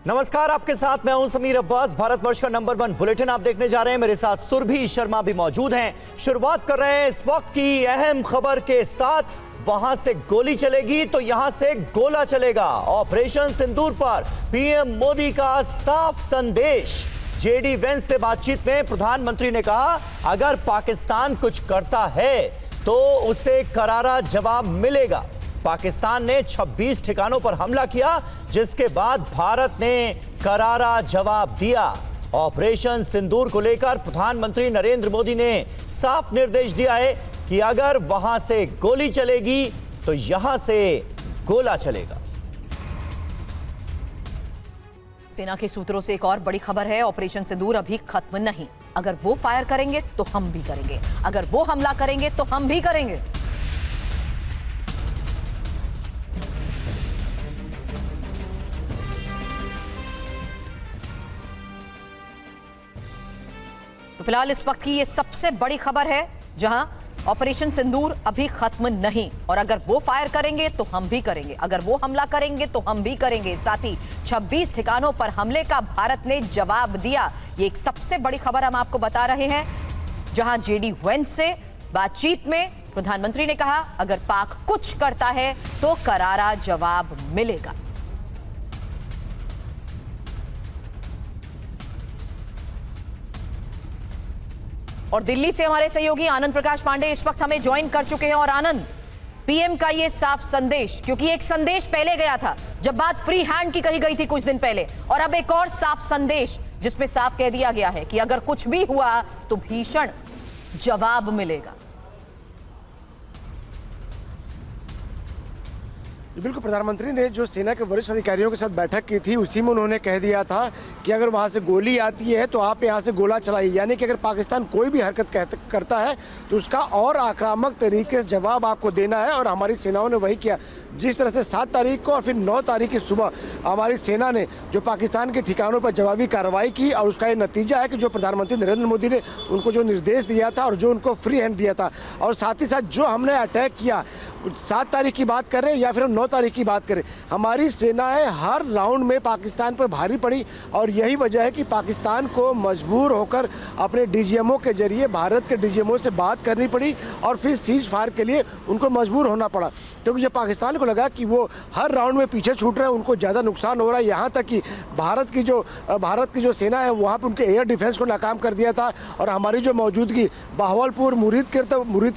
नमस्कार, आपके साथ मैं हूं समीर अब्बास। भारतवर्ष का नंबर 1 बुलेटिन आप देखने जा रहे हैं। मेरे साथ सुरभि शर्मा भी मौजूद हैं। शुरुआत कर रहे हैं इस वक्त की अहम खबर के साथ। वहां से गोली चलेगी तो यहां से गोला चलेगा। ऑपरेशन सिंदूर पर पीएम मोदी का साफ संदेश। जेडी वेंस से बातचीत में प्रधानमंत्री ने कहा, अगर पाकिस्तान कुछ करता है तो उसे करारा जवाब मिलेगा। पाकिस्तान ने 26 ठिकानों पर हमला किया, जिसके बाद भारत ने करारा जवाब दिया। ऑपरेशन सिंदूर को लेकर प्रधानमंत्री नरेंद्र मोदी ने साफ निर्देश दिया है कि अगर वहां से गोली चलेगी तो यहां से गोला चलेगा। सेना के सूत्रों से एक और बड़ी खबर है। ऑपरेशन सिंदूर अभी खत्म नहीं। अगर वो फायर करेंगे तो हम भी करेंगे, अगर वो हमला करेंगे तो हम भी करेंगे। तो फिलहाल इस वक्त की ये सबसे बड़ी खबर है, जहां ऑपरेशन सिंदूर अभी खत्म नहीं, और अगर वो फायर करेंगे तो हम भी करेंगे, अगर वो हमला करेंगे तो हम भी करेंगे। साथ ही 26 ठिकानों पर हमले का भारत ने जवाब दिया। ये एक सबसे बड़ी खबर हम आपको बता रहे हैं, जहां जेडी वेंस से बातचीत में प्रधानमंत्री ने कहा, अगर पाक कुछ करता है तो करारा जवाब मिलेगा। और दिल्ली से हमारे सहयोगी आनंद प्रकाश पांडे इस वक्त हमें ज्वाइन कर चुके हैं। और आनंद, पीएम का ये साफ संदेश, क्योंकि एक संदेश पहले गया था जब बात फ्री हैंड की कही गई थी कुछ दिन पहले, और अब एक और साफ संदेश जिसमें साफ कह दिया गया है कि अगर कुछ भी हुआ तो भीषण जवाब मिलेगा। बिल्कुल, प्रधानमंत्री ने जो सेना के वरिष्ठ अधिकारियों के साथ बैठक की थी, उसी में उन्होंने कह दिया था कि अगर वहां से गोली आती है तो आप यहां से गोला चलाइए। यानी कि अगर पाकिस्तान कोई भी हरकत करता है तो उसका और आक्रामक तरीके से जवाब आपको देना है। और हमारी सेनाओं ने वही किया। जिस तरह से 7 तारीख को और फिर 9 तारीख की सुबह हमारी सेना ने जो पाकिस्तान के ठिकानों पर जवाबी कार्रवाई की, और उसका ये नतीजा है कि जो प्रधानमंत्री नरेंद्र मोदी ने उनको जो निर्देश दिया था और जो उनको फ्री हैंड दिया था, और साथ ही साथ जो हमने अटैक किया 7 तारीख की बात करें या फिर 9 तारीख की बात करें, हमारी सेनाएं हर राउंड में पाकिस्तान पर भारी पड़ी। और यही वजह है कि पाकिस्तान को मजबूर होकर अपने डीजीएमओ के जरिए भारत के डीजीएमओ से बात करनी पड़ी, और फिर सीज फायर के लिए उनको मजबूर होना पड़ा। क्योंकि जब पाकिस्तान को लगा कि वो हर राउंड में पीछे छूट रहे हैं, उनको ज़्यादा नुकसान हो रहा है, यहाँ तक कि भारत की जो सेना है वहाँ पर उनके एयर डिफेंस को नाकाम कर दिया था। और हमारी जो मौजूदगी बहावलपुर मुरीद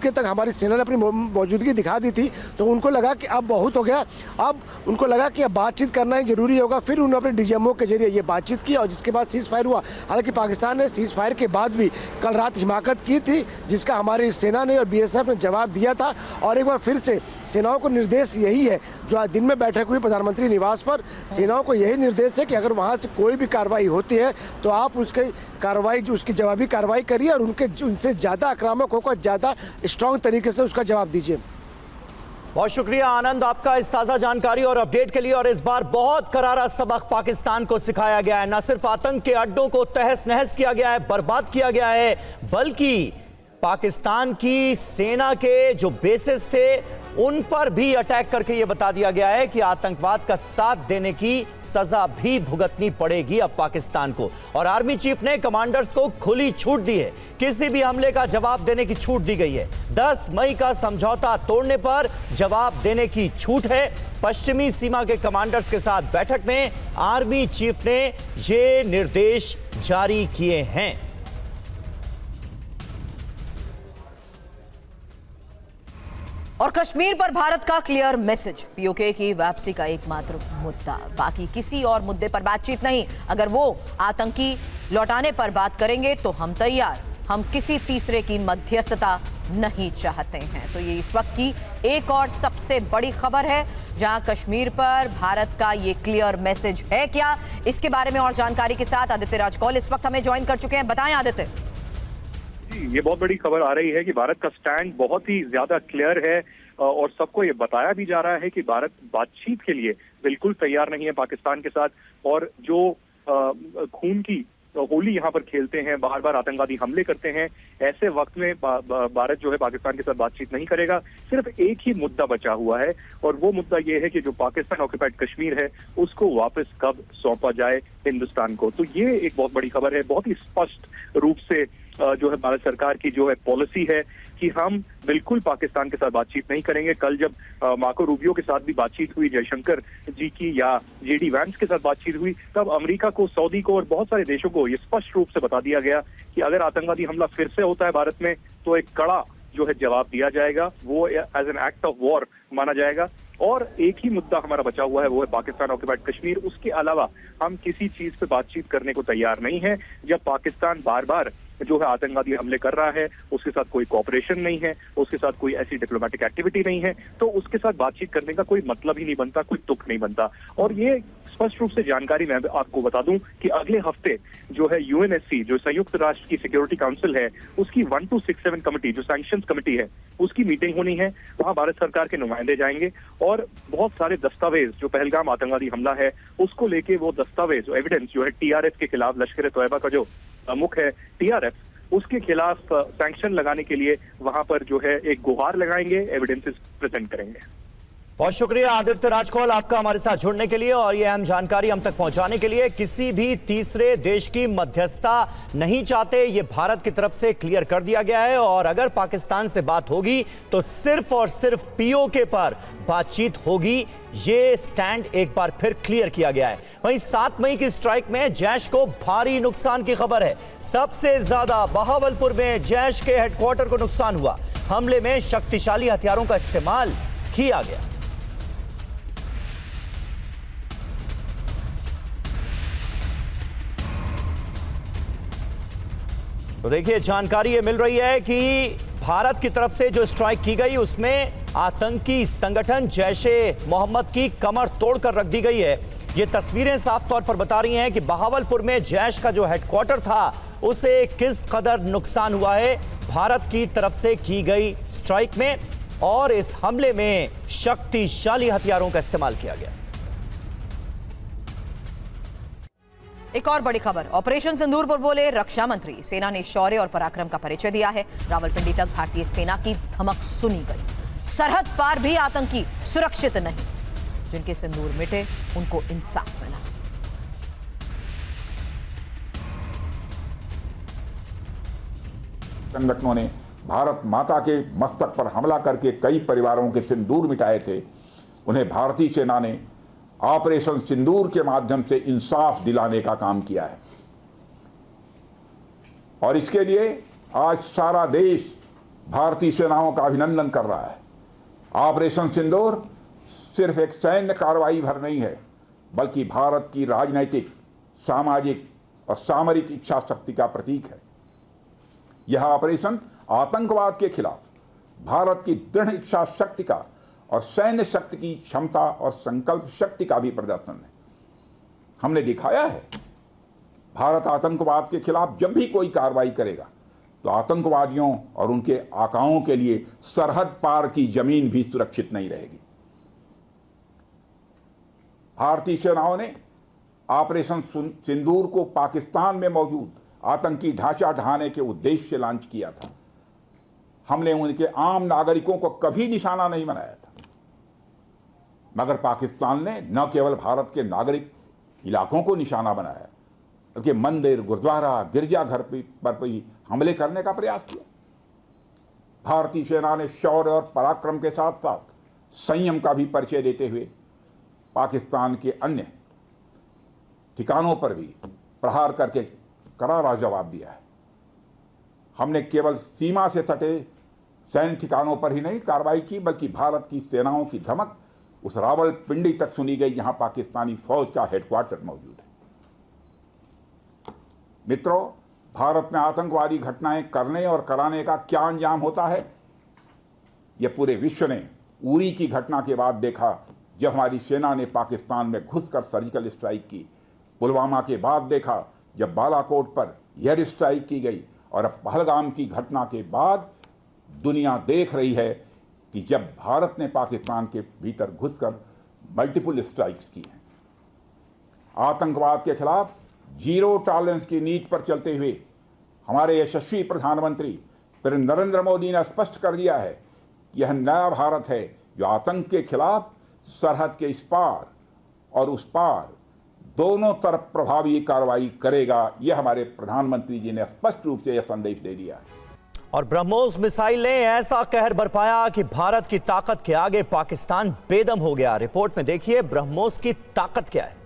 के तक हमारी सेना ने अपनी मौजूदगी दिखा दी थी। तो उनको लगा कि अब बहुत हो गया, अब उनको लगा कि अब बातचीत करना ही जरूरी होगा। फिर उन्होंने अपने डीजीएमओ के जरिए ये बातचीत की, और जिसके बाद सीज फायर हुआ। हालांकि पाकिस्तान ने सीज फायर के बाद भी कल रात हिमाकत की थी, जिसका हमारी सेना ने और बीएसएफ ने जवाब दिया था। और एक बार फिर से सेनाओं को निर्देश यही है, जो आज दिन में बैठक हुई प्रधानमंत्री निवास पर, सेनाओं को यही निर्देश है कि अगर वहाँ से कोई भी कार्रवाई होती है तो आप उसकी जवाबी कार्रवाई करिए, और उनसे ज़्यादा आक्रामक होकर ज़्यादा स्ट्रॉन्ग तरीके से उसका जवाब दीजिए। बहुत शुक्रिया आनंद, आपका इस ताज़ा जानकारी और अपडेट के लिए। और इस बार बहुत करारा सबक पाकिस्तान को सिखाया गया है। न सिर्फ आतंक के अड्डों को तहस नहस किया गया है, बर्बाद किया गया है, बल्कि पाकिस्तान की सेना के जो बेसेस थे उन पर भी अटैक करके यह बता दिया गया है कि आतंकवाद का साथ देने की सजा भी भुगतनी पड़ेगी अब पाकिस्तान को। और आर्मी चीफ ने कमांडर्स को खुली छूट दी है, किसी भी हमले का जवाब देने की छूट दी गई है। 10 मई का समझौता तोड़ने पर जवाब देने की छूट है। पश्चिमी सीमा के कमांडर्स के साथ बैठक में आर्मी चीफ ने ये निर्देश जारी किए हैं। और कश्मीर पर भारत का क्लियर मैसेज, पीओके की वापसी का एकमात्र मुद्दा, बाकी किसी और मुद्दे पर बातचीत नहीं। अगर वो आतंकी लौटाने पर बात करेंगे तो हम तैयार, हम किसी तीसरे की मध्यस्थता नहीं चाहते हैं। तो ये इस वक्त की एक और सबसे बड़ी खबर है, जहां कश्मीर पर भारत का ये क्लियर मैसेज है क्या, इसके बारे में और जानकारी के साथ आदित्य राजकौल इस वक्त हमें ज्वाइन कर चुके हैं। बताएं आदित्य। ये बहुत बड़ी खबर आ रही है कि भारत का स्टैंड बहुत ही ज्यादा क्लियर है, और सबको ये बताया भी जा रहा है कि भारत बातचीत के लिए बिल्कुल तैयार नहीं है पाकिस्तान के साथ। और जो खून की होली यहाँ पर खेलते हैं, बार बार आतंकवादी हमले करते हैं, ऐसे वक्त में भारत जो है पाकिस्तान के साथ बातचीत नहीं करेगा। सिर्फ एक ही मुद्दा बचा हुआ है और वो मुद्दा ये है कि जो पाकिस्तान ऑक्युपाइड कश्मीर है उसको वापस कब सौंपा जाए हिंदुस्तान को। तो ये एक बहुत बड़ी खबर है, बहुत ही स्पष्ट रूप से जो है भारत सरकार की जो है पॉलिसी है कि हम बिल्कुल पाकिस्तान के साथ बातचीत नहीं करेंगे। कल जब मार्को रूबियो के साथ भी बातचीत हुई, जयशंकर जी की या जेडी वैंस के साथ बातचीत हुई, तब अमेरिका को, सऊदी को और बहुत सारे देशों को ये स्पष्ट रूप से बता दिया गया कि अगर आतंकवादी हमला फिर से होता है भारत में तो एक कड़ा जो है जवाब दिया जाएगा, वो as an act of war माना जाएगा। और एक ही मुद्दा हमारा बचा हुआ है, वो है पाकिस्तान ऑक्युपाइड कश्मीर। उसके अलावा हम किसी चीज पे बातचीत करने को तैयार नहीं है। जब पाकिस्तान बार बार जो है आतंकवादी हमले कर रहा है, उसके साथ कोई कोऑपरेशन नहीं है, उसके साथ कोई ऐसी डिप्लोमेटिक एक्टिविटी नहीं है, तो उसके साथ बातचीत करने का कोई मतलब ही नहीं बनता, कोई तुक नहीं बनता। और ये स्पष्ट रूप से जानकारी मैं आपको बता दूं कि अगले हफ्ते जो है यूएनएससी, जो संयुक्त राष्ट्र की सिक्योरिटी काउंसिल है, उसकी 1267 कमेटी, जो सैंक्शंस कमेटी है, उसकी मीटिंग होनी है। वहां भारत सरकार के नुमाइंदे जाएंगे और बहुत सारे दस्तावेज, जो पहलगाम आतंकवादी हमला है उसको लेके वो दस्तावेज, एविडेंस जो है टीआरएफ के खिलाफ, लश्कर ए तोयबा का जो प्रमुख है टीआरएफ, उसके खिलाफ सैंक्शन लगाने के लिए वहां पर जो है एक गुहार लगाएंगे, एविडेंसेस प्रेजेंट करेंगे। बहुत शुक्रिया आदित्य राजकौल आपका हमारे साथ जुड़ने के लिए और ये अहम जानकारी हम तक पहुंचाने के लिए। किसी भी तीसरे देश की मध्यस्थता नहीं चाहते, ये भारत की तरफ से क्लियर कर दिया गया है। और अगर पाकिस्तान से बात होगी तो सिर्फ और सिर्फ पीओके पर बातचीत होगी, ये स्टैंड एक बार फिर क्लियर किया गया है। वहीं 7 मई की स्ट्राइक में जैश को भारी नुकसान की खबर है। सबसे ज्यादा बहावलपुर में जैश के हेडक्वार्टर को नुकसान हुआ। हमले में शक्तिशाली हथियारों का इस्तेमाल किया गया। तो देखिए, जानकारी ये मिल रही है कि भारत की तरफ से जो स्ट्राइक की गई उसमें आतंकी संगठन जैश-ए-मोहम्मद की कमर तोड़कर रख दी गई है। ये तस्वीरें साफ तौर पर बता रही हैं कि बहावलपुर में जैश का जो हेडक्वार्टर था उसे किस कदर नुकसान हुआ है भारत की तरफ से की गई स्ट्राइक में, और इस हमले में शक्तिशाली हथियारों का इस्तेमाल किया गया। एक और बड़ी खबर, ऑपरेशन सिंदूर पर बोले रक्षा मंत्री, सेना ने शौर्य और पराक्रम का परिचय दिया है। रावलपिंडी तक भारतीय सेना की धमक सुनी गई। सरहद पार भी आतंकी सुरक्षित नहीं, जिनके सिंदूर मिटे उनको इंसाफ मिला। संगठनों ने भारत माता के मस्तक पर हमला करके कई परिवारों के सिंदूर मिटाए थे। उन्हें भारतीय सेना ने ऑपरेशन सिंदूर के माध्यम से इंसाफ दिलाने का काम किया है और इसके लिए आज सारा देश भारतीय सेनाओं का अभिनंदन कर रहा है। ऑपरेशन सिंदूर सिर्फ एक सैन्य कार्रवाई भर नहीं है, बल्कि भारत की राजनैतिक, सामाजिक और सामरिक इच्छा शक्ति का प्रतीक है। यह ऑपरेशन आतंकवाद के खिलाफ भारत की दृढ़ इच्छा शक्ति का और सैन्य शक्ति की क्षमता और संकल्प शक्ति का भी प्रदर्शन है। हमने दिखाया है, भारत आतंकवाद के खिलाफ जब भी कोई कार्रवाई करेगा तो आतंकवादियों और उनके आकाओं के लिए सरहद पार की जमीन भी सुरक्षित नहीं रहेगी। भारतीय सेनाओं ने ऑपरेशन सिंदूर को पाकिस्तान में मौजूद आतंकी ढांचा ढहाने के उद्देश्य से लॉन्च किया था। हमने उनके आम नागरिकों को कभी निशाना नहीं बनाया था, मगर पाकिस्तान ने न केवल भारत के नागरिक इलाकों को निशाना बनाया, बल्कि मंदिर, गुरुद्वारा, गिरजाघर पर भी हमले करने का प्रयास किया। भारतीय सेना ने शौर्य और पराक्रम के साथ साथ संयम का भी परिचय देते हुए पाकिस्तान के अन्य ठिकानों पर भी प्रहार करके करारा जवाब दिया है। हमने केवल सीमा से सटे सैन्य ठिकानों पर ही नहीं कार्रवाई की, बल्कि भारत की सेनाओं की धमक उस रावलपिंडी तक सुनी गई जहां पाकिस्तानी फौज का हेडक्वार्टर मौजूद है। मित्रों, भारत में आतंकवादी घटनाएं करने और कराने का क्या अंजाम होता है, यह पूरे विश्व ने उरी की घटना के बाद देखा, जब हमारी सेना ने पाकिस्तान में घुसकर सर्जिकल स्ट्राइक की। पुलवामा के बाद देखा, जब बालाकोट पर एयर स्ट्राइक की गई, और अब पहलगाम की घटना के बाद दुनिया देख रही है कि जब भारत ने पाकिस्तान के भीतर घुसकर मल्टीपल स्ट्राइक्स की हैं। आतंकवाद के खिलाफ जीरो टॉलरेंस की नीति पर चलते हुए हमारे यशस्वी प्रधानमंत्री नरेंद्र मोदी ने स्पष्ट कर दिया है कि यह नया भारत है जो आतंक के खिलाफ सरहद के इस पार और उस पार दोनों तरफ प्रभावी कार्रवाई करेगा। यह हमारे प्रधानमंत्री जी ने स्पष्ट रूप से यह संदेश दे दिया है। और ब्रह्मोस मिसाइल ने ऐसा कहर बरपाया कि भारत की ताकत के आगे पाकिस्तान बेदम हो गया। रिपोर्ट में देखिए ब्रह्मोस की ताकत क्या है।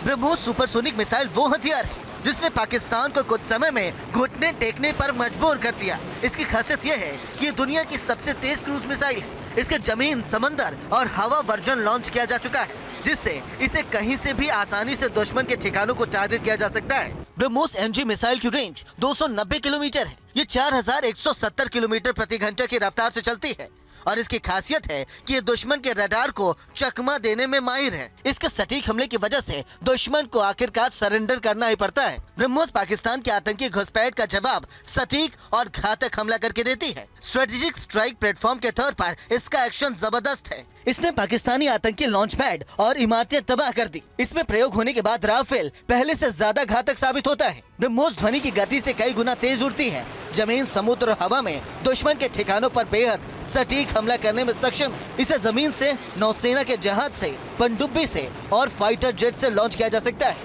ब्रह्मोस सुपरसोनिक मिसाइल वो हथियार है जिसने पाकिस्तान को कुछ समय में घुटने टेकने पर मजबूर कर दिया। इसकी खासियत यह है कि ये दुनिया की सबसे तेज क्रूज मिसाइल है। इसके जमीन, समंदर और हवा वर्जन लॉन्च किया जा चुका है, जिससे इसे कहीं से भी आसानी से दुश्मन के ठिकानों को टारगेट किया जा सकता है। ब्रह्मोस एमजी मिसाइल की रेंज 290 किलोमीटर है। ये 4170 किलोमीटर प्रति घंटे की रफ्तार से चलती है और इसकी खासियत है कि ये दुश्मन के रडार को चकमा देने में माहिर है। इसके सटीक हमले की वजह से दुश्मन को आखिरकार सरेंडर करना ही पड़ता है। ब्रह्मोस पाकिस्तान के आतंकी घुसपैठ का जवाब सटीक और घातक हमला करके देती है। स्ट्रेटेजिक स्ट्राइक प्लेटफॉर्म के तौर पर इसका एक्शन जबरदस्त है। इसने पाकिस्तानी आतंकी लॉन्च पैड और इमारतें तबाह कर दी। इसमें प्रयोग होने के बाद राफेल पहले से ज्यादा घातक साबित होता है। ब्रह्मोस ध्वनि की गति से कई गुना तेज उड़ती है। जमीन, समुद्र और हवा में दुश्मन के ठिकानों पर बेहद सटीक हमला करने में सक्षम है। इसे जमीन से, नौसेना के जहाज से, पनडुब्बी से और फाइटर जेट से लॉन्च किया जा सकता है।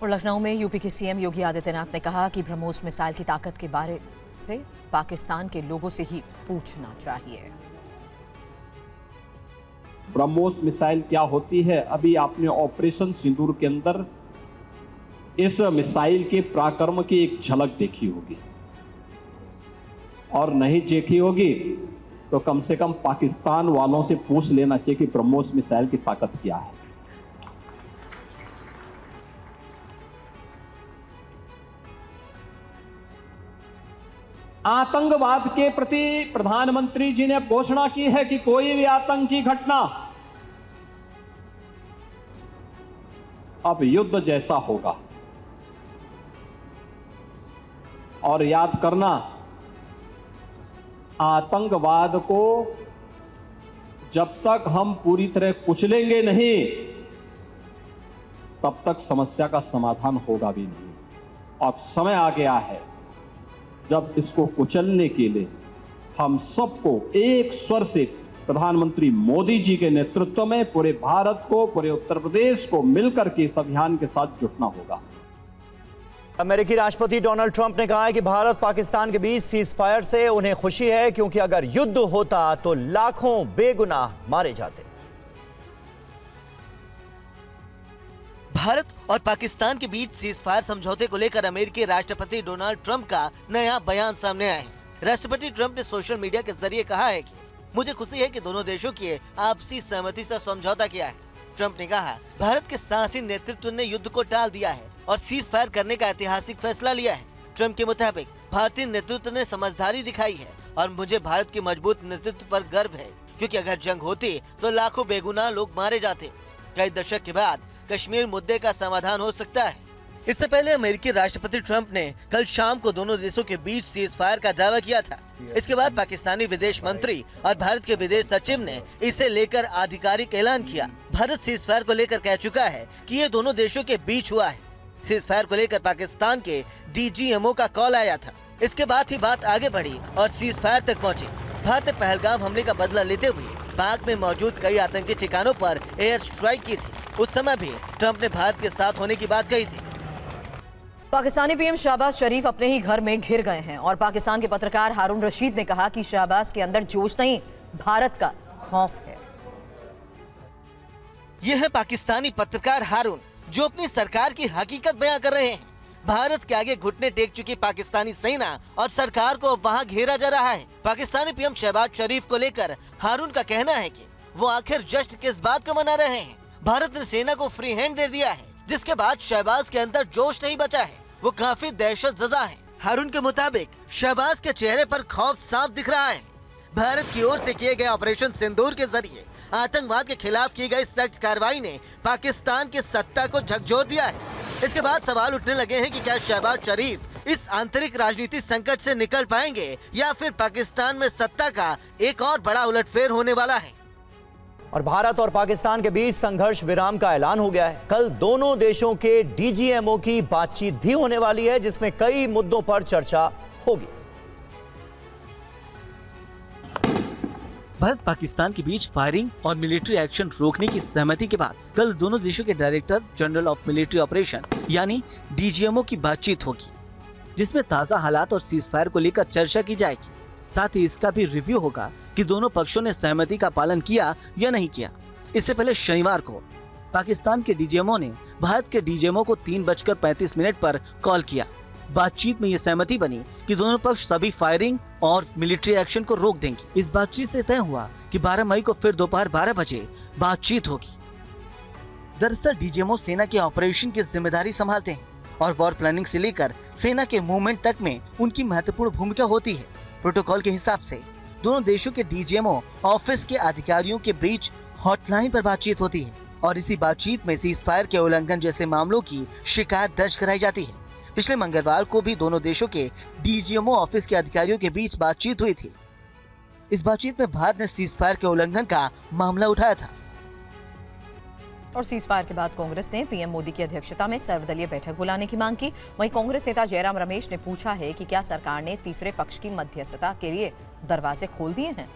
और लखनऊ में यूपी के सीएम योगी आदित्यनाथ ने कहा कि ब्रह्मोस मिसाइल की ताकत के बारे से पाकिस्तान के लोगों से ही पूछना चाहिए। ब्रह्मोस मिसाइल क्या होती है, अभी आपने ऑपरेशन सिंदूर के अंदर इस मिसाइल के पराक्रम की एक झलक देखी होगी, और नहीं देखी होगी तो कम से कम पाकिस्तान वालों से पूछ लेना चाहिए कि ब्रह्मोस मिसाइल की ताकत क्या है। आतंकवाद के प्रति प्रधानमंत्री जी ने घोषणा की है कि कोई भी आतंकी घटना अब युद्ध जैसा होगा। और याद करना, आतंकवाद को जब तक हम पूरी तरह कुचलेंगे नहीं, तब तक समस्या का समाधान होगा भी नहीं। अब समय आ गया है जब इसको कुचलने के लिए हम सबको एक स्वर से प्रधानमंत्री मोदी जी के नेतृत्व में पूरे भारत को, पूरे उत्तर प्रदेश को मिलकर के इस अभियान के साथ जुटना होगा। अमेरिकी राष्ट्रपति डोनाल्ड ट्रंप ने कहा है कि भारत पाकिस्तान के बीच सीज फायर से उन्हें खुशी है, क्योंकि अगर युद्ध होता तो लाखों बेगुनाह मारे जाते। भारत और पाकिस्तान के बीच सीजफायर समझौते को लेकर अमेरिकी राष्ट्रपति डोनाल्ड ट्रंप का नया बयान सामने आया है। राष्ट्रपति ट्रंप ने सोशल मीडिया के जरिए कहा है कि मुझे खुशी है कि दोनों देशों की आपसी सहमति से समझौता किया है। ट्रंप ने कहा, भारत के साहसी नेतृत्व ने युद्ध को टाल दिया है और सीज फायर करने का ऐतिहासिक फैसला लिया है। ट्रंप के मुताबिक भारतीय नेतृत्व ने समझदारी दिखाई है और मुझे भारत के मजबूत नेतृत्व पर गर्व है, क्योंकि अगर जंग होती तो लाखों बेगुनाह लोग मारे जाते। कई दशक के बाद कश्मीर मुद्दे का समाधान हो सकता है। इससे पहले अमेरिकी राष्ट्रपति ट्रंप ने कल शाम को दोनों देशों के बीच सीज फायर का दावा किया था। इसके बाद पाकिस्तानी विदेश मंत्री और भारत के विदेश सचिव ने इसे लेकर आधिकारिक ऐलान किया। भारत सीज फायर को लेकर कह चुका है कि ये दोनों देशों के बीच हुआ है। सीज फायर को लेकर पाकिस्तान के DGMO का कॉल आया था। इसके बाद ही बात आगे बढ़ी और सीज फायर तक पहुँची। भारत ने पहलगाम हमले का बदला लेते हुए पाक में मौजूद कई आतंकी ठिकानों पर एयर स्ट्राइक की थी। उस समय भी ट्रंप ने भारत के साथ होने की बात कही थी। पाकिस्तानी पीएम शहबाज शरीफ अपने ही घर में घिर गए हैं और पाकिस्तान के पत्रकार हारून रशीद ने कहा कि शहबाज के अंदर जोश नहीं, भारत का खौफ है। यह है पाकिस्तानी पत्रकार हारून, जो अपनी सरकार की हकीकत बयां कर रहे हैं। भारत के आगे घुटने टेक चुकी पाकिस्तानी सेना और सरकार को वहां घेरा जा रहा है। पाकिस्तानी पीएम शहबाज शरीफ को लेकर हारून का कहना है कि वो आखिर जश्न किस बात का मना रहे हैं। भारत ने सेना को फ्री हैंड दे दिया है, जिसके बाद शहबाज के अंदर जोश नहीं बचा है। वो काफी दहशत ज़दा है। हारून के मुताबिक शहबाज के चेहरे पर खौफ साफ दिख रहा है। भारत की ओर से किए गए ऑपरेशन सिंदूर के जरिए आतंकवाद के खिलाफ की गई सख्त कार्रवाई ने पाकिस्तान की सत्ता को झकझोर दिया है। इसके बाद सवाल उठने लगे हैं कि क्या शहबाज शरीफ इस आंतरिक राजनीतिक संकट से निकल पाएंगे या फिर पाकिस्तान में सत्ता का एक और बड़ा उलटफेर होने वाला है। और भारत और पाकिस्तान के बीच संघर्ष विराम का ऐलान हो गया है। कल दोनों देशों के डीजीएमओ की बातचीत भी होने वाली है, जिसमें कई मुद्दों पर चर्चा होगी। भारत पाकिस्तान के बीच फायरिंग और मिलिट्री एक्शन रोकने की सहमति के बाद कल दोनों देशों के director general of military operation यानी डीजीएमओ की बातचीत होगी, जिसमें ताज़ा हालात और सीजफायर को लेकर चर्चा की जाएगी। साथ ही इसका भी रिव्यू होगा कि दोनों पक्षों ने सहमति का पालन किया या नहीं किया। इससे पहले शनिवार को पाकिस्तान के डीजीएमओ ने भारत के डीजीएमओ को 3:35 पर कॉल किया। बातचीत में यह सहमति बनी कि दोनों पक्ष सभी फायरिंग और मिलिट्री एक्शन को रोक देंगे। इस बातचीत से तय हुआ कि 12 मई को फिर दोपहर 12 बजे बातचीत होगी। दरअसल डीजीएमओ सेना के ऑपरेशन की जिम्मेदारी संभालते हैं और वॉर प्लानिंग से लेकर सेना के मूवमेंट तक में उनकी महत्वपूर्ण भूमिका होती है। प्रोटोकॉल के हिसाब से दोनों देशों के डीजीएमओ ऑफिस के अधिकारियों के बीच हॉटलाइन पर बातचीत होती है और इसी बातचीत में सीजफायर के उल्लंघन जैसे मामलों की शिकायत दर्ज कराई जाती है। पिछले मंगलवार को भी दोनों देशों के डीजीएमओ ऑफिस के अधिकारियों के बीच बातचीत हुई थी। इस बातचीत में भारत ने सीजफायर के उल्लंघन का मामला उठाया था। और सीजफायर के बाद कांग्रेस ने पीएम मोदी की अध्यक्षता में सर्वदलीय बैठक बुलाने की मांग की। वहीं कांग्रेस नेता जयराम रमेश ने पूछा है कि क्या सरकार ने तीसरे पक्ष की मध्यस्थता के लिए दरवाजे खोल दिए हैं।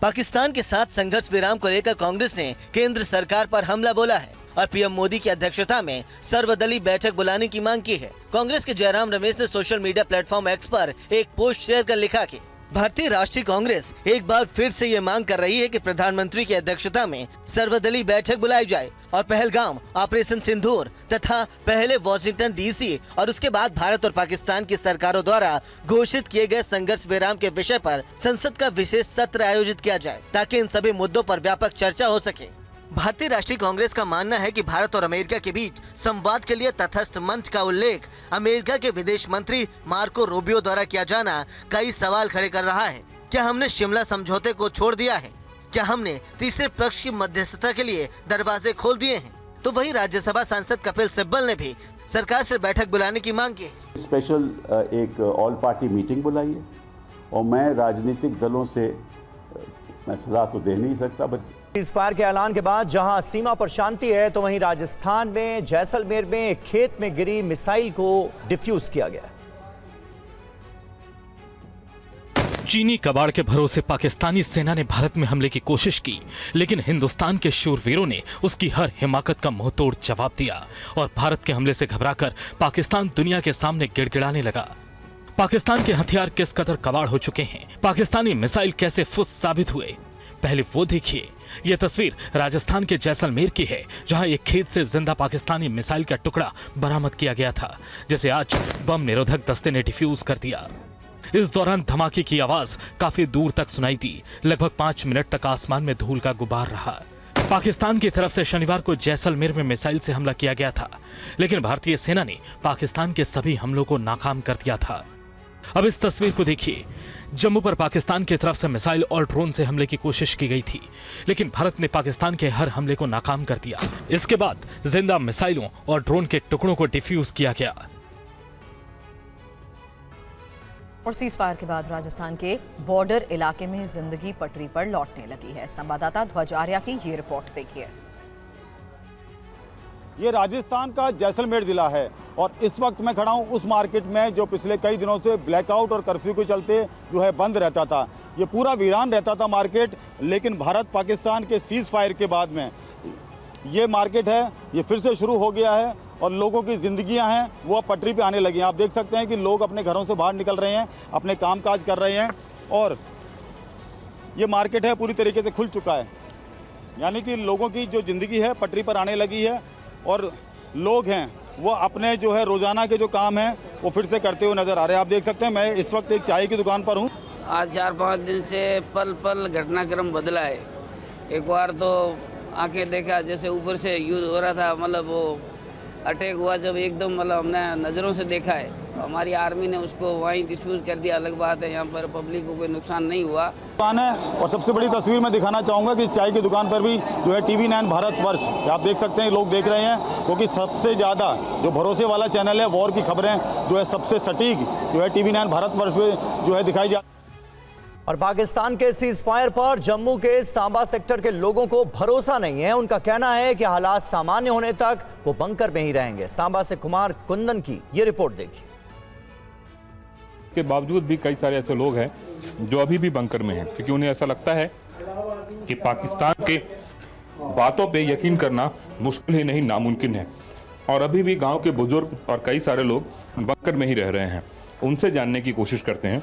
पाकिस्तान के साथ संघर्ष विराम को लेकर कांग्रेस ने केंद्र सरकार पर हमला बोला है और पीएम मोदी की अध्यक्षता में सर्वदलीय बैठक बुलाने की मांग की है। कांग्रेस के जयराम रमेश ने सोशल मीडिया प्लेटफॉर्म एक्स पर एक पोस्ट शेयर कर लिखा कि भारतीय राष्ट्रीय कांग्रेस एक बार फिर से ये मांग कर रही है कि प्रधानमंत्री की अध्यक्षता में सर्वदलीय बैठक बुलाई जाए और पहलगाम, ऑपरेशन सिंदूर तथा पहले वॉशिंगटन डीसी और उसके बाद भारत और पाकिस्तान की सरकारों द्वारा घोषित किए गए संघर्ष विराम के विषय पर संसद का विशेष सत्र आयोजित किया जाए ताकि इन सभी मुद्दों पर व्यापक चर्चा हो सके। भारतीय राष्ट्रीय कांग्रेस का मानना है कि भारत और अमेरिका के बीच संवाद के लिए तटस्थ मंच का उल्लेख अमेरिका के विदेश मंत्री मार्को रूबियो द्वारा किया जाना कई सवाल खड़े कर रहा है। क्या हमने शिमला समझौते को छोड़ दिया है? क्या हमने तीसरे पक्ष की मध्यस्थता के लिए दरवाजे खोल दिए हैं? तो वहीं राज्यसभा सांसद कपिल सिब्बल ने भी सरकार से बैठक बुलाने की मांग की। स्पेशल एक ऑल पार्टी मीटिंग बुलाई है और मैं राजनीतिक दलों से मैं सलाह तो दे नहीं सकता, बट सीजफायर के ऐलान के बाद जहां सीमा पर शांति है, तो वहीं राजस्थान में जैसलमेर में एक खेत में गिरी मिसाइल को डिफ्यूज किया गया। चीनी कबाड़ के भरोसे पाकिस्तानी सेना ने भारत में हमले की कोशिश की, लेकिन हिंदुस्तान के शूरवीरों ने उसकी हर हिमाकत का मुंहतोड़ जवाब दिया और भारत के हमले से घबराकर पाकिस्तान दुनिया के सामने गिड़गिड़ाने लगा। पाकिस्तान के हथियार किस कदर कबाड़ हो चुके हैं, पाकिस्तानी मिसाइल कैसे फुस साबित हुए, पहले वो देखिए। यह तस्वीर राजस्थान के जैसलमेर की है, जहां एक खेत से जिंदा पाकिस्तानी मिसाइल का टुकड़ा बरामद किया गया था, जिसे आज बम निरोधक दस्ते ने डिफ्यूज कर दिया। इस दौरान धमाके की आवाज काफी दूर तक सुनाई दी। लगभग 5 मिनट तक आसमान में धूल का गुबार रहा। पाकिस्तान की तरफ से शनिवार को जैसलमेर में मिसाइल से हमला किया गया था, लेकिन भारतीय सेना ने पाकिस्तान के सभी हमलों को नाकाम कर दिया था। अब इस तस्वीर को देखिए। जम्मू पर पाकिस्तान की तरफ से मिसाइल और ड्रोन से हमले की कोशिश की गई थी, लेकिन भारत ने पाकिस्तान के हर हमले को नाकाम कर दिया। इसके बाद जिंदा मिसाइलों और ड्रोन के टुकड़ों को डिफ्यूज किया गया। और सीजफायर के बाद राजस्थान के बॉर्डर इलाके में जिंदगी पटरी पर लौटने लगी है। संवाददाता ध्वज आर्या की ये रिपोर्ट देखिए। ये राजस्थान का जैसलमेर जिला है और इस वक्त मैं खड़ा हूँ उस मार्केट में जो पिछले कई दिनों से ब्लैकआउट और कर्फ्यू के चलते जो है बंद रहता था। ये पूरा वीरान रहता था मार्केट, लेकिन भारत पाकिस्तान के सीज फायर के बाद में ये मार्केट है ये फिर से शुरू हो गया है और लोगों की ज़िंदगियां हैं वो अब पटरी पे आने लगी हैं। आप देख सकते हैं कि लोग अपने घरों से बाहर निकल रहे हैं, अपने कामकाज कर रहे हैं और ये मार्केट है पूरी तरीके से खुल चुका है, यानी कि लोगों की जो ज़िंदगी है पटरी पर आने लगी है और लोग हैं वो अपने जो है रोज़ाना के जो काम हैं वो फिर से करते हुए नज़र आ रहे हैं। आप देख सकते हैं मैं इस वक्त एक चाय की दुकान पर हूँ। आज 4-5 दिन से पल पल घटनाक्रम बदला है। एक बार तो आके देखा जैसे ऊपर से युद्ध हो रहा था, मतलब वो अटैक हुआ जब एकदम, मतलब हमने नज़रों से देखा है हमारी आर्मी ने उसको वहीं डिस्पोज कर दिया, अलग बात है। यहाँ पर पब्लिक को कोई नुकसान नहीं हुआ। दुकान है और सबसे बड़ी तस्वीर मैं दिखाना चाहूँगा कि चाय की दुकान पर भी जो है TV9 भारतवर्ष आप देख सकते हैं, लोग देख रहे हैं, क्योंकि सबसे ज़्यादा जो भरोसे वाला चैनल है, वॉर की खबरें जो है सबसे सटीक जो है TV9 भारतवर्ष में जो है दिखाई जा। और पाकिस्तान के सीज फायर पर जम्मू के सांबा सेक्टर के लोगों को भरोसा नहीं है। उनका कहना है कि हालात सामान्य होने तक वो बंकर में ही रहेंगे। सांबा से कुमार कुंदन की ये रिपोर्ट देखिए। के बावजूद भी कई सारे ऐसे लोग हैं जो अभी भी बंकर में हैं, क्योंकि उन्हें ऐसा लगता है कि पाकिस्तान के बातों पे यकीन करना मुश्किल ही नहीं नामुमकिन है। और अभी भी गांव के बुजुर्ग और कई सारे लोग बंकर में ही रह रहे हैं। उनसे जानने की कोशिश करते हैं।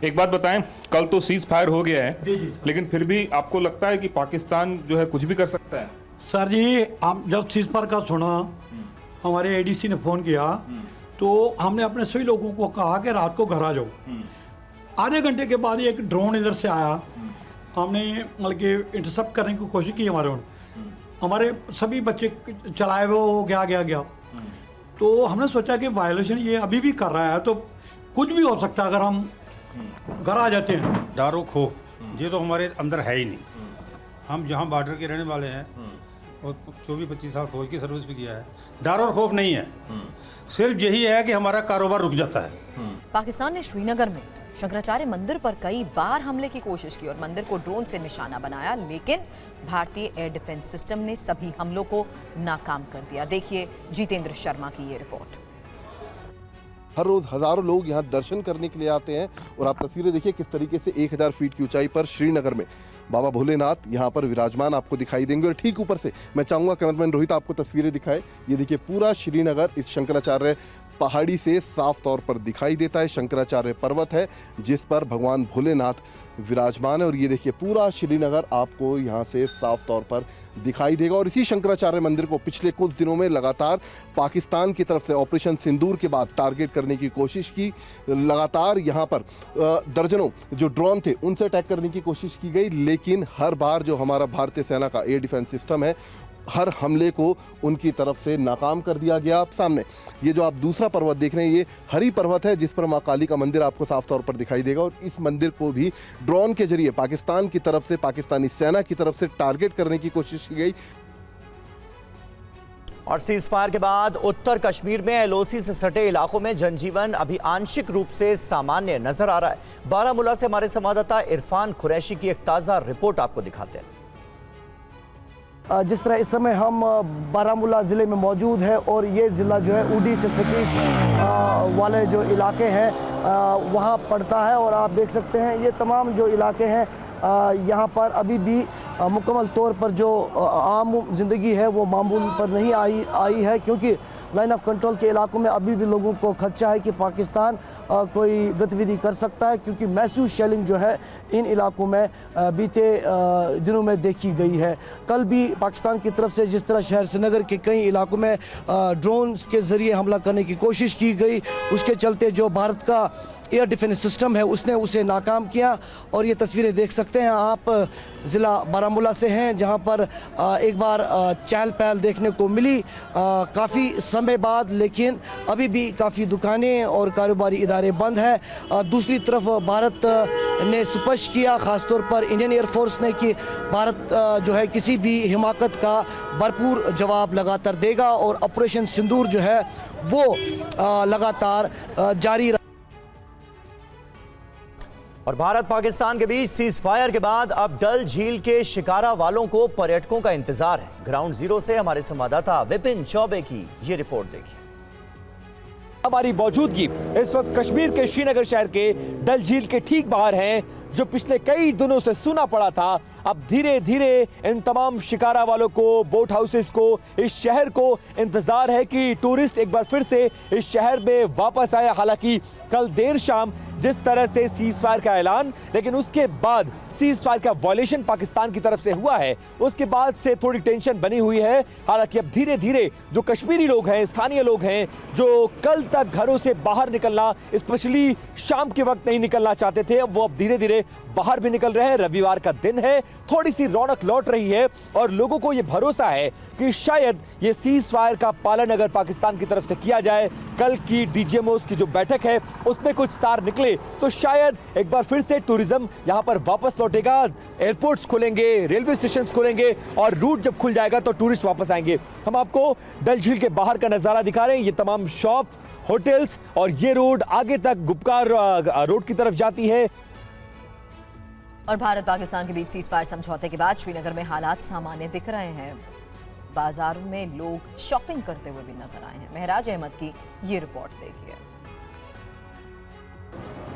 एक बात बताएं, कल तो सीज फायर हो गया है, लेकिन फिर भी आपको लगता है कि पाकिस्तान जो है कुछ भी कर सकता है? सर जी, हम जब सीज फायर का सुना, हमारे ADC ने फ़ोन किया तो हमने अपने सभी लोगों को कहा कि रात को घर आ जाओ। आधे घंटे के बाद एक ड्रोन इधर से आया, हमने मतलब कि इंटरसेप्ट करने की कोशिश की। हमारे सभी बच्चे चलाए हुए वो गया। तो हमने सोचा कि वायलेशन ये अभी भी कर रहा है, तो कुछ भी हो सकता है अगर हम घर आ जाते हैं। डर खौफ ये तो हमारे अंदर है ही नहीं। हम जहाँ बॉर्डर के रहने वाले हैं और 24-25 साल फौज की सर्विस भी किया है, डर और खौफ नहीं है। सिर्फ यही है कि हमारा कारोबार रुक जाता है। पाकिस्तान ने श्रीनगर में शंकराचार्य मंदिर पर कई बार हमले की कोशिश की और मंदिर को ड्रोन से निशाना बनाया, लेकिन भारतीय एयर डिफेंस सिस्टम ने सभी हमलों को नाकाम कर दिया। देखिए जितेंद्र शर्मा की ये रिपोर्ट। हर रोज़ हज़ारों लोग यहाँ दर्शन करने के लिए आते हैं और आप तस्वीरें देखिए किस तरीके से 1000 फीट की ऊंचाई पर श्रीनगर में बाबा भोलेनाथ यहाँ पर विराजमान आपको दिखाई देंगे। और ठीक ऊपर से मैं चाहूँगा कैमरामैन रोहित आपको तस्वीरें दिखाए। ये देखिए पूरा श्रीनगर इस शंकराचार्य पहाड़ी से साफ तौर पर दिखाई देता है। शंकराचार्य पर्वत है जिस पर भगवान भोलेनाथ विराजमान है और ये देखिए पूरा श्रीनगर आपको यहाँ से साफ तौर पर दिखाई देगा। और इसी शंकराचार्य मंदिर को पिछले कुछ दिनों में लगातार पाकिस्तान की तरफ से ऑपरेशन सिंदूर के बाद टारगेट करने की कोशिश की। लगातार यहाँ पर दर्जनों जो ड्रोन थे उनसे अटैक करने की कोशिश की गई, लेकिन हर बार जो हमारा भारतीय सेना का एयर डिफेंस सिस्टम है, हर हमले को उनकी तरफ से नाकाम कर दिया गया। आप सामने ये जो आप दूसरा पर्वत देख रहे हैं, ये हरी पर्वत है जिस पर मां काली का मंदिर आपको साफ तौर पर दिखाई देगा। और इस मंदिर को भी ड्रोन के जरिए पाकिस्तान की तरफ से, पाकिस्तानी सेना की तरफ से टारगेट करने की कोशिश की गई। और सीज फायर के बाद उत्तर कश्मीर में LOC से सटे इलाकों में जनजीवन अभी आंशिक रूप से सामान्य नजर आ रहा है। बारामूला से हमारे संवाददाता इरफान कुरैशी की एक ताज़ा रिपोर्ट आपको दिखाते हैं। जिस तरह इस समय हम बारामूला ज़िले में मौजूद है और ये ज़िला जो है उड़ी से सटी वाले जो इलाके हैं वहाँ पड़ता है। और आप देख सकते हैं ये तमाम जो इलाके हैं यहाँ पर अभी भी मुकम्मल तौर पर जो आम जिंदगी है वो मामूल पर नहीं आई है, क्योंकि लाइन ऑफ कंट्रोल के इलाकों में अभी भी लोगों को खदशा है कि पाकिस्तान कोई गतिविधि कर सकता है, क्योंकि मैसिव शेलिंग जो है इन इलाकों में बीते दिनों में देखी गई है। कल भी पाकिस्तान की तरफ से जिस तरह शहर श्रीनगर के कई इलाकों में ड्रोन्स के ज़रिए हमला करने की कोशिश की गई, उसके चलते जो भारत का एयर डिफेंस सिस्टम है उसने उसे नाकाम किया। और ये तस्वीरें देख सकते हैं आप, ज़िला बारामूला से हैं जहां पर एक बार चहल पहल देखने को मिली काफ़ी समय बाद, लेकिन अभी भी काफ़ी दुकानें और कारोबारी इदारे बंद हैं। दूसरी तरफ भारत ने स्पष्ट किया, ख़ासतौर पर इंडियन एयरफोर्स ने, कि भारत जो है किसी भी हिमाकत का भरपूर जवाब लगातार देगा और ऑपरेशन सिंदूर जो है वो लगातार जारी। और भारत पाकिस्तान के बीच सीज फायर के बाद अब डल झील के शिकारा वालों को पर्यटकों का इंतजार है। ग्राउंड जीरो से हमारे संवाददाता विपिन चौबे की ये रिपोर्ट देखिए। हमारी मौजूदगी इस वक्त कश्मीर के श्रीनगर शहर के डल झील के ठीक बाहर है, जो पिछले कई दिनों से सूना पड़ा था। अब धीरे धीरे इन तमाम शिकारा वालों को, बोट हाउसेस को, इस शहर को इंतजार है कि टूरिस्ट एक बार फिर से इस शहर में वापस आए। हालांकि कल देर शाम जिस तरह से सीज फायर का ऐलान, लेकिन उसके बाद सीज फायर का वायलेशन पाकिस्तान की तरफ से हुआ है, उसके बाद से थोड़ी टेंशन बनी हुई है। हालांकि अब धीरे धीरे जो कश्मीरी लोग हैं, स्थानीय लोग हैं, जो कल तक घरों से बाहर निकलना, स्पेशली शाम के वक्त नहीं निकलना चाहते थे, वो अब धीरे धीरे बाहर भी निकल रहे हैं। रविवार का दिन है, थोड़ी सी रौनक लौट रही है और लोगों को यह भरोसा है कि शायद ये सीज फायर का पालन अगर पाकिस्तान की तरफ से किया जाए, कल की डीजीएमओस की जो बैठक है उसमें कुछ सार निकले, तो शायद एक बार फिर से टूरिज्म यहां पर वापस लौटेगा। एयरपोर्ट्स खुलेंगे, रेलवे स्टेशन खुलेंगे और रूट जब खुल जाएगा तो टूरिस्ट वापस आएंगे। हम आपको डल झील के बाहर का नजारा दिखा रहे हैं। ये तमाम शॉप्स, होटल्स और ये रोड आगे तक गुपकार रोड की तरफ जाती है। और भारत पाकिस्तान के बीच सीज फायर समझौते के बाद श्रीनगर में हालात सामान्य दिख रहे हैं। बाजारों में लोग शॉपिंग करते हुए भी नजर आए हैं। महराज अहमद की ये रिपोर्ट देखिए।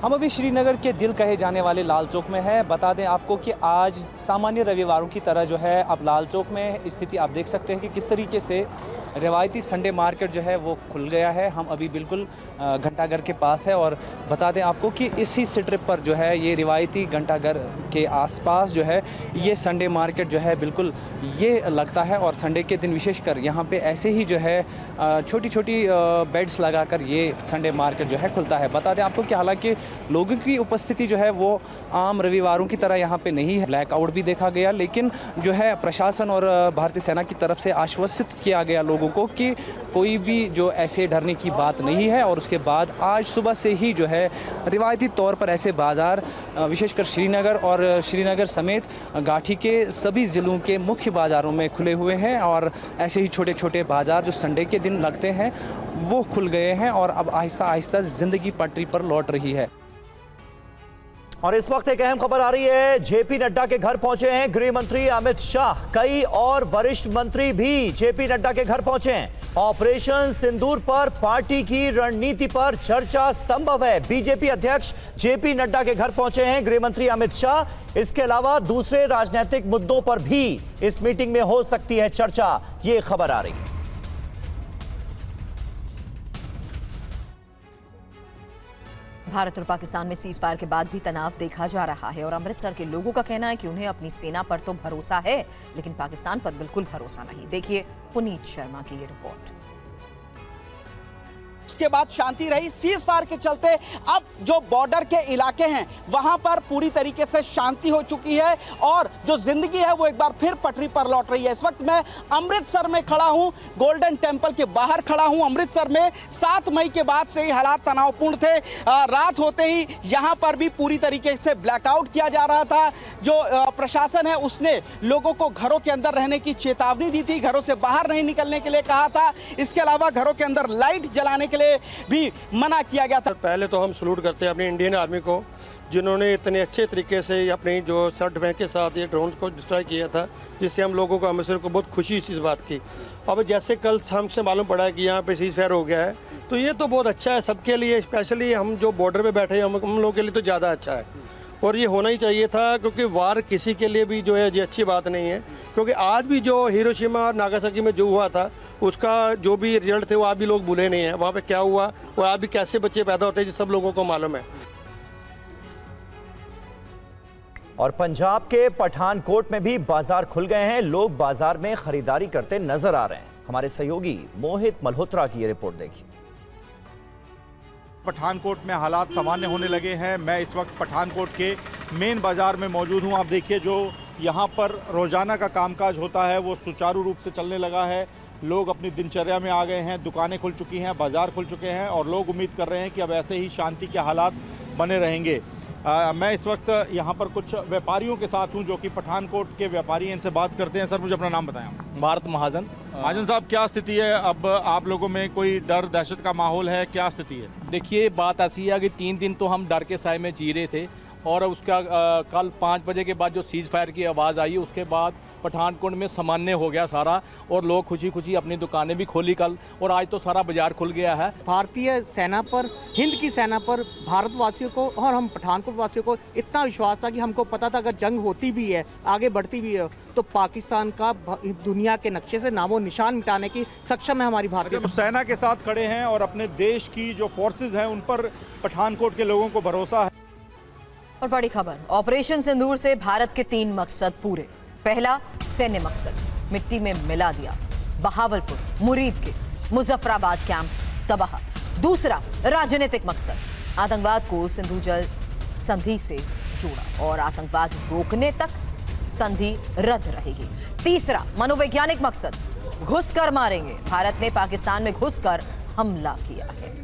हम अभी श्रीनगर के दिल कहे जाने वाले लाल चौक में है। बता दें आपको कि आज सामान्य रविवारों की तरह जो है अब लाल चौक में स्थिति आप देख सकते हैं कि किस तरीके से रिवायती संडे मार्केट जो है वो खुल गया है। हम अभी बिल्कुल घंटाघर के पास है और बता दें आपको कि इसी स्ट्रिप पर जो है ये रिवायती घंटाघर के आसपास जो है ये संडे मार्केट जो है बिल्कुल ये लगता है। और संडे के दिन विशेषकर यहाँ पे ऐसे ही जो है छोटी छोटी बेड्स लगाकर ये संडे मार्केट जो है खुलता है। बता दें आपको कि हालांकि लोगों की उपस्थिति जो है वो आम रविवारों की तरह यहाँ पे नहीं है। ब्लैकआउट भी देखा गया, लेकिन जो है प्रशासन और भारतीय सेना की तरफ से आश्वस्त किया गया लोगों को कि कोई भी जो ऐसे डरने की बात नहीं है। और उसके बाद आज सुबह से ही जो है रिवायती तौर पर ऐसे बाज़ार विशेषकर श्रीनगर और श्रीनगर समेत घाटी के सभी ज़िलों के मुख्य बाज़ारों में खुले हुए हैं। और ऐसे ही छोटे छोटे बाज़ार जो संडे के दिन लगते हैं वो खुल गए हैं और अब आहिस्ता आहिस्ता ज़िंदगी पटरी पर लौट रही है। और इस वक्त एक अहम खबर आ रही है। जेपी नड्डा के घर पहुंचे हैं गृह मंत्री अमित शाह। कई और वरिष्ठ मंत्री भी जेपी नड्डा के घर पहुंचे हैं। ऑपरेशन सिंदूर पर पार्टी की रणनीति पर चर्चा संभव है। बीजेपी अध्यक्ष जेपी नड्डा के घर पहुंचे हैं गृह मंत्री अमित शाह। इसके अलावा दूसरे राजनीतिक मुद्दों पर भी इस मीटिंग में हो सकती है चर्चा, ये खबर आ रही है। भारत और पाकिस्तान में सीज फायर के बाद भी तनाव देखा जा रहा है और अमृतसर के लोगों का कहना है कि उन्हें अपनी सेना पर तो भरोसा है, लेकिन पाकिस्तान पर बिल्कुल भरोसा नहीं। देखिए पुनीत शर्मा की ये रिपोर्ट। उसके बाद शांति रही। सीज फायर के चलते अब जो बॉर्डर के इलाके हैं वहां पर पूरी तरीके से शांति हो चुकी है और जो जिंदगी है वो एक बार फिर पटरी पर लौट रही है। इस वक्त मैं अमृतसर में खड़ा हूं, गोल्डन टेंपल के बाहर खड़ा हूं। अमृतसर में 7 मई के बाद से ही हालात तनावपूर्ण थे। रात होते ही यहां पर भी पूरी तरीके से ब्लैकआउट किया जा रहा था। जो प्रशासन है उसने लोगों को घरों के अंदर रहने की चेतावनी दी थी, घरों से बाहर नहीं निकलने के लिए कहा था। इसके अलावा घरों के अंदर लाइट जलाने के लिए भी मना किया गया था। पहले तो हम सलूट करते हैं अपनी इंडियन आर्मी को, जिन्होंने इतने अच्छे तरीके से अपनी जो सर्ट बैंक के साथ ये ड्रोन को डिस्ट्रॉय किया था, जिससे हम लोगों को अमृतसर को बहुत खुशी इस बात की। अब जैसे कल हमसे मालूम पड़ा है कि यहाँ पे सीज फायर हो गया है, तो ये तो बहुत अच्छा है सबके लिए, स्पेशली हम जो बॉर्डर पे बैठे हैं हम लोगों के लिए तो ज़्यादा अच्छा है। और ये होना ही चाहिए था, क्योंकि वार किसी के लिए भी जो है ये अच्छी बात नहीं है। क्योंकि आज भी जो हिरोशिमा और नागासाकी में जो हुआ था उसका जो भी रिजल्ट थे वो आज भी लोग भूले नहीं हैं। वहाँ पे क्या हुआ और आज भी कैसे बच्चे पैदा होते हैं जो सब लोगों को मालूम है। और पंजाब के पठानकोट में भी बाजार खुल गए हैं। लोग बाजार में खरीदारी करते नजर आ रहे हैं। हमारे सहयोगी मोहित मल्होत्रा की ये रिपोर्ट देखिए। पठानकोट में हालात सामान्य होने लगे हैं। मैं इस वक्त पठानकोट के मेन बाज़ार में मौजूद हूं। आप देखिए जो यहाँ पर रोज़ाना का कामकाज होता है वो सुचारू रूप से चलने लगा है। लोग अपनी दिनचर्या में आ गए हैं, दुकानें खुल चुकी हैं, बाज़ार खुल चुके हैं और लोग उम्मीद कर रहे हैं कि अब ऐसे ही शांति के हालात बने रहेंगे। मैं इस वक्त यहाँ पर कुछ व्यापारियों के साथ हूँ जो कि पठानकोट के व्यापारी हैं, इनसे बात करते हैं। सर मुझे अपना नाम बताएं। भारत महाजन। महाजन साहब, क्या स्थिति है? अब आप लोगों में कोई डर दहशत का माहौल है, क्या स्थिति है? देखिए बात ऐसी है कि 3 दिन तो हम डर के साए में जी रहे थे और उसका कल 5 बजे के बाद जो सीज फायर की आवाज़ आई उसके बाद पठानकोट में सामान्य हो गया सारा, और लोग खुशी खुशी अपनी दुकानें भी खोली कल, और आज तो सारा बाजार खुल गया है। भारतीय सेना पर, हिंद की सेना पर भारतवासियों को और हम पठानकोट वासियों को इतना विश्वास था कि हमको पता था अगर जंग होती भी है, आगे बढ़ती भी है, तो पाकिस्तान का दुनिया के नक्शे से नामो निशान मिटाने की सक्षम है हमारी भारतीय सेना के साथ खड़े हैं और अपने देश की जो फोर्सेज हैं उन पर पठानकोट के लोगों को भरोसा है। और बड़ी खबर, ऑपरेशन सिंदूर से भारत के 3 मकसद पूरे। पहला, सैन्य मकसद मिट्टी में मिला दिया, बहावलपुर मुरीद के मुजफ्फराबाद कैंप तबाह। दूसरा, राजनीतिक मकसद, आतंकवाद को सिंधु जल संधि से जोड़ा और आतंकवाद रोकने तक संधि रद्द रहेगी। तीसरा, मनोवैज्ञानिक मकसद, घुसकर मारेंगे, भारत ने पाकिस्तान में घुसकर हमला किया है।